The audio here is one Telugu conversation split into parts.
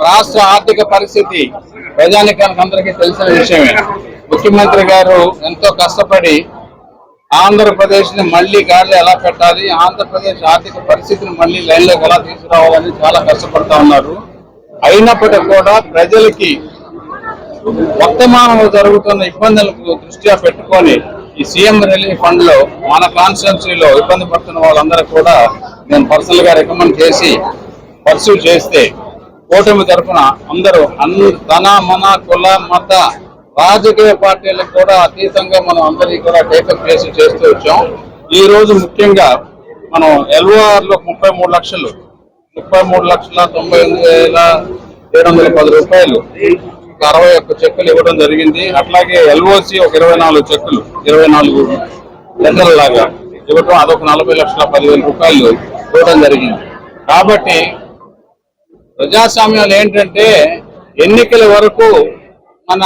రాష్ట్ర ఆర్థిక పరిస్థితి ప్రజానికానికి అందరికీ తెలిసిన విషయమే. ముఖ్యమంత్రి గారు ఎంతో కష్టపడి ఆంధ్రప్రదేశ్ ని మళ్లీ గాడిలో ఎలా పెట్టాలి, ఆంధ్రప్రదేశ్ ఆర్థిక పరిస్థితిని మళ్లీ లైన్లోకి ఎలా తీసుకురావాలని చాలా కష్టపడతా ఉన్నారు. అయినప్పటికీ కూడా ప్రజలకి వర్తమానంలో జరుగుతున్న ఇబ్బందులకు దృష్ట్యా పెట్టుకొని ఈ సీఎం రిలీఫ్ ఫండ్ లో మన కాన్స్టిట్యున్సీలో ఇబ్బంది పడుతున్న వాళ్ళందరూ కూడా నేను పర్సనల్ గా రికమెండ్ చేసి పర్సూ చేస్తే కూటమి తరఫున అందరూ తన మన కుల మత రాజకీయ పార్టీలకు కూడా అతీతంగా మనం అందరికీ కూడా టేకప్ చేస్తూ వచ్చాం. ఈ రోజు ముఖ్యంగా మనం ఎల్ఓఆర్ లో 33,99,710 రూపాయలు 61 చెక్కులు ఇవ్వడం జరిగింది. అట్లాగే ఎల్ఓసి ఒక 24 చెక్కులు 24 లెటర్ల లాగా ఇవ్వడం, అదొక 40,10,000 రూపాయలు ఇవ్వడం జరిగింది. కాబట్టి ప్రజాస్వామ్యాలు ఏంటంటే ఎన్నికల వరకు మన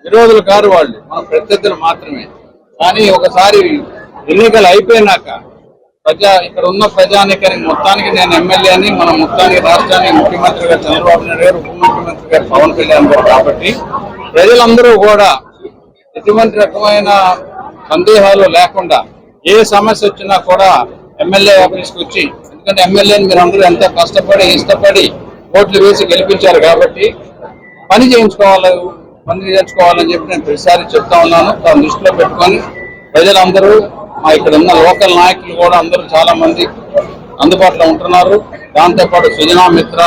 విరోధులు కారు వాళ్ళు, మన ప్రత్యర్థులు మాత్రమే. కానీ ఒకసారి ఎన్నికలు అయిపోయినాక ఇక్కడ ఉన్న ప్రజానికానికి మొత్తానికి నేను ఎమ్మెల్యేని, మన మొత్తానికి రాష్ట్రానికి ముఖ్యమంత్రి గారు చంద్రబాబు నాయుడు గారు, ఉప ముఖ్యమంత్రి గారు పవన్ కళ్యాణ్ గారు. కాబట్టి ప్రజలందరూ కూడా ఎటువంటి రకమైన సందేహాలు లేకుండా ఏ సమస్య వచ్చినా కూడా ఎమ్మెల్యే ఆఫీస్కి వచ్చి, ఎందుకంటే ఎమ్మెల్యేని మీరు అందరూ ఎంతో కష్టపడి ఇష్టపడి ఓట్లు వేసి గెలిపించారు కాబట్టి పని చేయించుకోవాలని చెప్పి నేను ప్రతిసారి చెప్తా ఉన్నాను. దాన్ని దృష్టిలో పెట్టుకొని ప్రజలందరూ ఇక్కడ ఉన్న లోకల్ నాయకులు కూడా అందరూ చాలా మంది అందుబాటులో ఉంటున్నారు. దాంతోపాటు సుజనా మిత్ర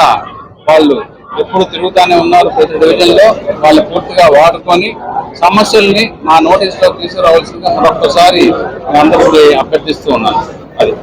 వాళ్ళు ఎప్పుడు తిరుగుతూనే ఉన్నారు ప్రతి డివిజన్ లో. వాళ్ళు పూర్తిగా వాడుకొని సమస్యల్ని మా నోటీసులో తీసుకురావాల్సిందిగా మరొకసారి అందరికీ అభ్యర్థిస్తూ ఉన్నాను. అది